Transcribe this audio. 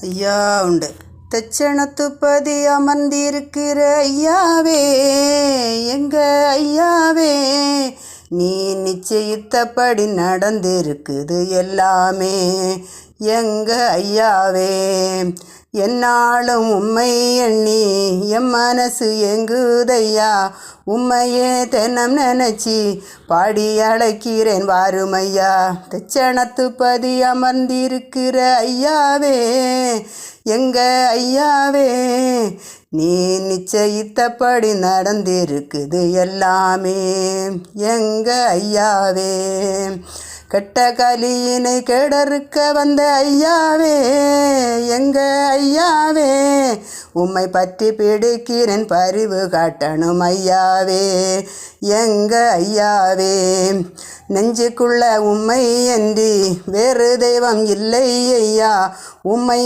ஐயா உண்டு. தச்சணத்துப்பதி அமர்ந்திருக்கிற ஐயாவே, எங்க ஐயாவே, நீ நிச்சயித்தபடி நடந்திருக்குது எல்லாமே. எங்க ஐயாவே, என்னாலும் உம்மை எண்ணி என் மனசு எங்குதையா. உம்மையே தினம் நினைச்சி பாடி அழைக்கிறேன் வாருமையா. தச்சணத்துப்பதி அமர்ந்திருக்கிற ஐயாவே, எங்க ஐயாவே, நீ நிச்சயித்தபடி நடந்திருக்குது எல்லாமே. எங்க ஐயாவே, கெட்ட கலியினை கெடறுக்க வந்த ஐயாவே, எங்க ஐயாவே, உம்மை பற்றி பிடிக்கிறேன் பரிவு காட்டணும் ஐயாவே. எங்க ஐயாவே, நெஞ்சுக்குள்ள உம்மை அன்றி வேறு தெய்வம் இல்லை ஐயா. உம்மை